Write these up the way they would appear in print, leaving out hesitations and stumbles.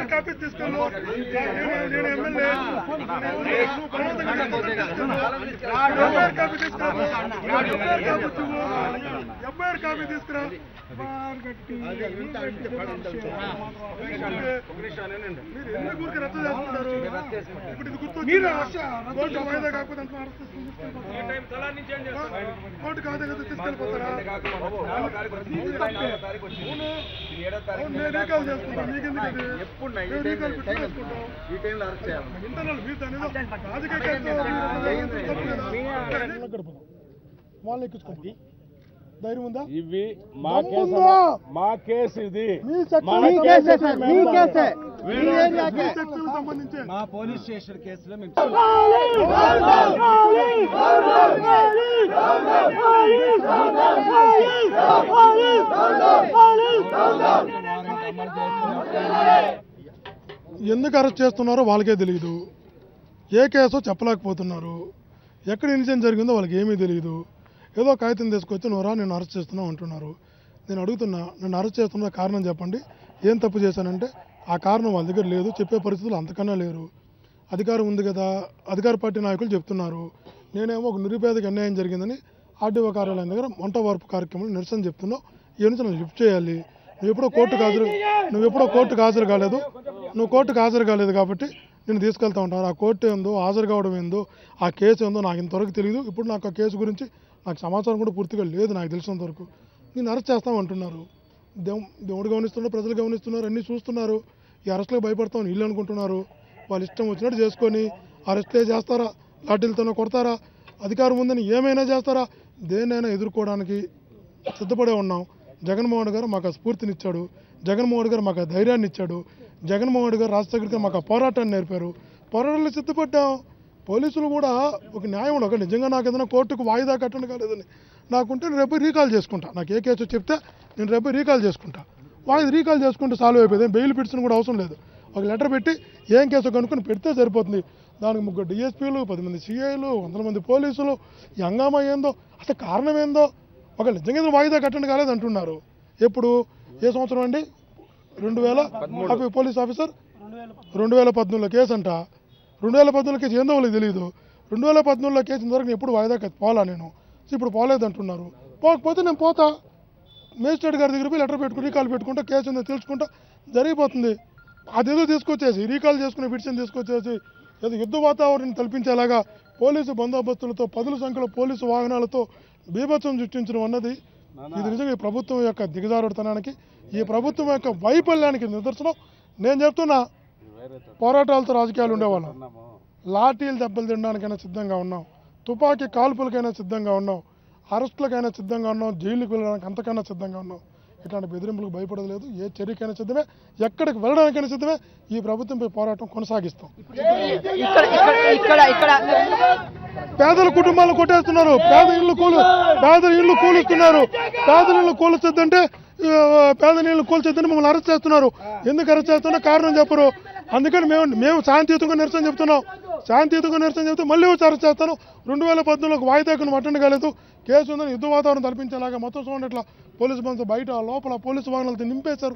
Copy తీసుకెళ్ళు నేను MLA FIR copy తీసుకురా మీరు ఎందుకు ఊరికి రద్దు చేస్తున్నారు ఇప్పుడు ఇది గుర్తు కోర్టు వాయిదా కాకపోతే కోర్టు కాదే కదా తీసుకెళ్ళిపోతారా నేను రీకాల్ చేసుకుంటాను మీకెందుకు వాళ్ళు ఎక్కించుకోండి ధైర్యం ఉందా ఇవి మా కేసు ఇది సంబంధించి మా పోలీస్ స్టేషన్ కేసులో ఎందుకు అరెస్ట్ చేస్తున్నారో వాళ్ళకే తెలియదు, ఏ కేసో చెప్పలేకపోతున్నారు, ఎక్కడ ఇన్సిడెంట్ జరిగిందో వాళ్ళకి ఏమీ తెలియదు. ఏదో కాగితం తీసుకొచ్చి నువ్వురా నేను అరెస్ట్ చేస్తున్నావు అంటున్నారు. నేను అడుగుతున్నా, నన్ను అరెస్ట్ చేస్తున్న కారణం చెప్పండి, ఏం తప్పు చేశానంటే ఆ కారణం వాళ్ళ దగ్గర లేదు, చెప్పే పరిస్థితులు అంతకన్నా లేరు. అధికారం ఉంది కదా, అధికార పార్టీ నాయకులు చెప్తున్నారు. నేనేమో ఒక నిరుపేదకి అన్యాయం జరిగిందని ఆర్డీఓ కార్యాలయం దగ్గర వంట వార్పు కార్యక్రమంలో నిరసన చెప్తున్నావు. ఈ నుంచి నన్ను లిఫ్ట్ చేయాలి. నువ్వు ఎప్పుడో కోర్టుకు హాజరు కాలేదు, నువ్వు కోర్టుకు హాజరు కాలేదు కాబట్టి నేను తీసుకెళ్తా ఉంటాను. ఆ కోర్టు ఏందో, హాజరు కావడం ఏందో, ఆ కేసు ఏందో నాకు ఇంతవరకు తెలియదు. ఇప్పుడు నాకు ఆ కేసు గురించి నాకు సమాచారం కూడా పూర్తిగా లేదు. నాకు తెలిసినంత వరకు నేను అరెస్ట్ చేస్తామంటున్నారు. దేవుడు గమనిస్తున్నారు, ప్రజలు గమనిస్తున్నారు, అన్నీ చూస్తున్నారు. ఈ అరెస్ట్లకు భయపడతామని వీళ్ళు అనుకుంటున్నారు. వాళ్ళు ఇష్టం వచ్చినట్టు చేసుకొని అరెస్టే చేస్తారా, లాఠీలతోనే కొడతారా, అధికారం ఉందని ఏమైనా చేస్తారా, దేన్నైనా ఎదుర్కోవడానికి సిద్ధపడే ఉన్నాం. జగన్మోహన్ గారు మాకు ఆ స్ఫూర్తినిచ్చాడు, జగన్మోహన్ గారు మాకు ఆ ధైర్యాన్ని ఇచ్చాడు, జగన్మోహన్ గారు రాజశేఖర్ గారు మాకు ఆ పోరాటాన్ని నేర్పారు. పోరాటాలు సిద్ధపడ్డాం. పోలీసులు కూడా ఒక న్యాయం ఒక నిజంగా నాకు ఏదైనా కోర్టుకు వాయిదా కట్టండి కాలేదని నాకుంటే నేను రేపు రీకాల్ చేసుకుంటా. నాకు ఏ కేసు చెప్తే నేను రేపు రీకాల్ చేసుకుంటా. వాయిదా రీకాల్ చేసుకుంటే సాల్వ్ అయిపోయింది. బెయిల్ పిటిషన్ కూడా అవసరం లేదు. ఒక లెటర్ పెట్టి ఏం కేసు కనుక్కొని పెడితే సరిపోతుంది. దానికి 3 డిఎస్పీలు, 10 మంది సిఐలు, 100 మంది పోలీసులు, ఈ హంగామా ఏందో, అసలు కారణం ఏందో, ఒక నిజంగా వాయిదా కట్టండి కాలేదు అంటున్నారు. ఎప్పుడు, ఏ సంవత్సరం అండి? 2000 పోలీస్ ఆఫీసర్ 2014లో కేసు అంట. 2014 కేసు ఏందో వాళ్ళకి తెలియదు. 2014లో కేసు ఇంతవరకు ఎప్పుడు వాయిదా పోలా నేను. ఇప్పుడు పోలేదంటున్నారు. పోకపోతే నేను పోతా, మేజిస్ట్రేట్ గారి దగ్గర పోయి లెటర్ పెట్టుకుని రీకాల్ పెట్టుకుంటా, కేసు ఉందో తెలుసుకుంటా, జరిగిపోతుంది. అదేదో తీసుకొచ్చేసి రీకాల్ చేసుకునే పిటిషన్ తీసుకొచ్చేసి ఏదో యుద్ధ వాతావరణం కల్పించేలాగా పోలీసు బందోబస్తులతో 10ల సంఖ్యలో పోలీసు వాహనాలతో బీభత్సం సృష్టించడం అన్నది ఇది నిజంగా ఈ ప్రభుత్వం యొక్క దిగజారుడుతనానికి, ఈ ప్రభుత్వం యొక్క వైఫల్యానికి నిదర్శనం. నేను చెప్తున్నా, పోరాటాలతో రాజకీయాలు ఉండేవాళ్ళం. లాఠీలు దెబ్బలు తినడానికైనా సిద్ధంగా ఉన్నాం, తుపాకీ కాల్పులకైనా సిద్ధంగా ఉన్నాం, అరెస్టులకైనా సిద్ధంగా ఉన్నాం, జైలుకి వెళ్ళడానికి అంతకన్నా సిద్ధంగా ఉన్నాం. ఇట్లాంటి బెదిరింపులకు భయపడలేదు. ఏ చర్యకైనా సిద్ధమే, ఎక్కడికి వెళ్ళడానికైనా సిద్ధమే. ఈ ప్రభుత్వంపై పోరాటం కొనసాగిస్తాం. పేదల కుటుంబాలను కొట్టేస్తున్నారు, పేదల ఇళ్ళు కూలుస్తున్నారు. పేదల ఇళ్ళు కూల్చొద్దంటే పేద నీళ్ళు కూల్చొద్దని మమ్మల్ని అరెస్ట్ చేస్తున్నారు. ఎందుకు అరెస్ట్ చేస్తున్నా కారణం చెప్పరు. అందుకని మేము శాంతియుతంగా నిరసన చెప్తున్నాం. శాంతియుతంగా నిరసన చెప్తే మళ్ళీ వచ్చి అరెస్ట్ చేస్తాను. 2018లో వాయిదాకు అటెండ్ కాలేదు, కేసు ఉందని యుద్ధ వాతావరణం కల్పించేలాగా మొత్తం చూడండి ఇట్లా పోలీసు బంధు బయట లోపల పోలీసు వాహనాలతో నింపేశారు.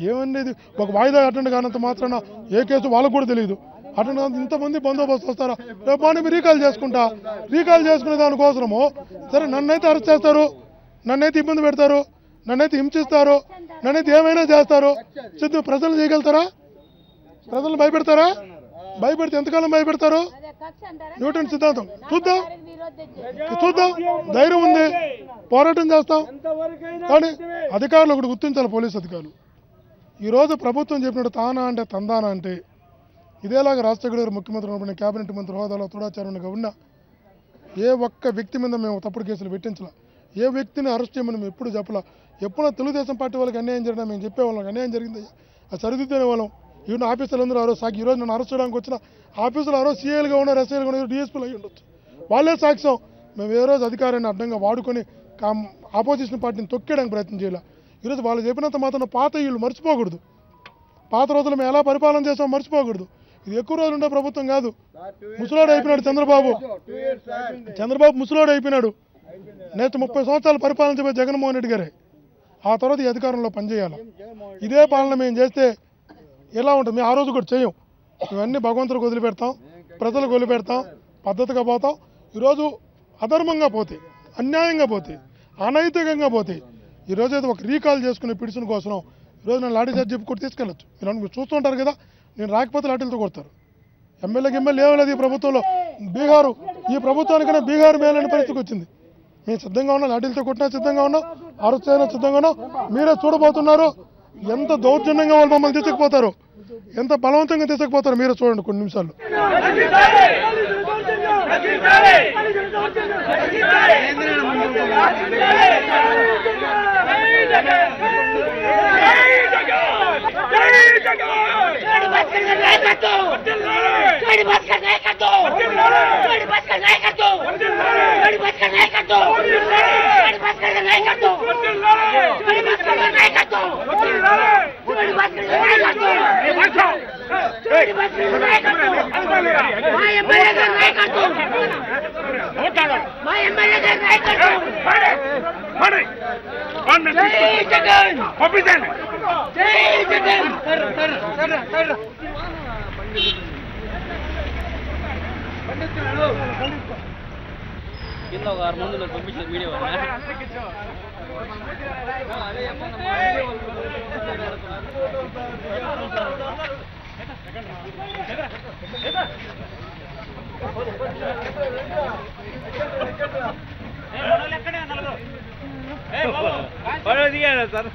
ఏమనేది ఒక వాయిదా అటెండ్ కానంత మాత్రాన ఏ కేసు వాళ్ళకు కూడా తెలియదు. అటెండ్ కాదు, ఇంతమంది బందోబస్తు వస్తారా? రేపు అని రీకాల్ చేసుకుంటా. రీకాల్ చేసుకునే దానికోసము సరే నన్నైతే అరెస్ట్ చేస్తారు, నన్నైతే ఇబ్బంది పెడతారు, నన్నైతే హింసిస్తారు, నన్నైతే ఏమైనా చేస్తారు. సిద్ధం ప్రజలు చేయగలుగుతారా? ప్రజలను భయపెడతారా? భయపెడితే ఎంతకాలం భయపెడతారు? న్యూటన్ సిద్ధాంతం చూద్దాం. ధైర్యం ఉంది, పోరాటం చేస్తాం. కానీ అధికారులు ఒకటి గుర్తించాలి, పోలీసు అధికారులు. ఈరోజు ప్రభుత్వం చెప్పినట్టు తానా అంటే తందానా అంటే ఇదేలాగా రాజశేఖర్ గారు ముఖ్యమంత్రి ఉన్నప్పుడు కేబినెట్ మంత్రి హోదాలో తోడాచారంగా ఉన్న ఏ ఒక్క వ్యక్తి మీద మేము తప్పుడు కేసులు పెట్టించాల. ఏ వ్యక్తిని అరెస్ట్ చేయమని మేము ఎప్పుడు చెప్పలా. ఎప్పుడో తెలుగుదేశం పార్టీ వాళ్ళకి అన్యాయం జరిగినా మేము చెప్పేవాళ్ళం అన్యాయం జరిగింది అది సరిదిద్దేనే వాళ్ళం. ఈవెన్ ఆఫీసర్లు అందరూ ఆ రోజు సాక్షి. ఈరోజు నన్ను అరెస్ట్ చేయడానికి వచ్చిన ఆఫీసులు ఆ రోజు సీఏలుగా ఉన్నారు, ఎస్ఐలుగా ఉన్నారు, డిఎస్పీలు అయ్యి ఉండొచ్చు. వాళ్ళే సాక్ష్యం. మేము ఏ రోజు అధికారాన్ని అడ్డంగా వాడుకొని ఆపోజిషన్ పార్టీని తొక్కేయడానికి ప్రయత్నం చేయాలి. ఈరోజు వాళ్ళు చెప్పినంత మాత్రం పాత వీళ్ళు మర్చిపోకూడదు. పాత రోజులు మేము ఎలా పరిపాలన చేసామో మర్చిపోకూడదు. ఇది ఎక్కువ రోజులు ఉండే ప్రభుత్వం కాదు. ముసలోడు అయిపోయినాడు చంద్రబాబు ముసలోడు అయిపోయినాడు. నెక్స్ట్ 30 సంవత్సరాలు పరిపాలించబోయే జగన్మోహన్ రెడ్డి గారే ఆ తర్వాత ఈ అధికారంలో పనిచేయాలి. ఇదే పాలన మేము చేస్తే ఎలా ఉంటుంది? మేము ఆ రోజు కూడా చేయం. ఇవన్నీ భగవంతుడికి వదిలిపెడతాం, ప్రజలకు వదిలిపెడతాం, పద్ధతిగా పోతాం. ఈరోజు అధర్మంగా పోతే, అన్యాయంగా పోతే, అనైతికంగా పోతే, ఈరోజు ఏదో ఒక రీకాల్ చేసుకునే పిటిషన్ కోసం ఈరోజు నేను లాఠీ చార్జ్ చెప్పి కూడా తీసుకెళ్ళచ్చు. మీరు చూస్తుంటారు కదా, నేను రాకపోతే లాఠీలతో కొడతారు. ఎమ్మెల్యేకి ఏమలేదు ఈ ప్రభుత్వంలో. బీహారు ఈ ప్రభుత్వానికైనా బీహార్ మేలైన పరిస్థితికి వచ్చింది. మేము సిద్ధంగా ఉన్నాం, లాఠీలతో కొట్టినా సిద్ధంగా ఉన్నాం, అరెస్ట్ చేయడం సిద్ధంగా ఉన్నాం. మీరే చూడబోతున్నారు ఎంత దౌర్జన్యంగా వాళ్ళు మమ్మల్ని తీసుకుపోతారు, ఎంత బలవంతంగా తీసుకుపోతారు. మీరే చూడండి కొన్ని నిమిషాలు. కింద ఒక 6 మందిలో పంపించారు మీడియా దిగాడు సార్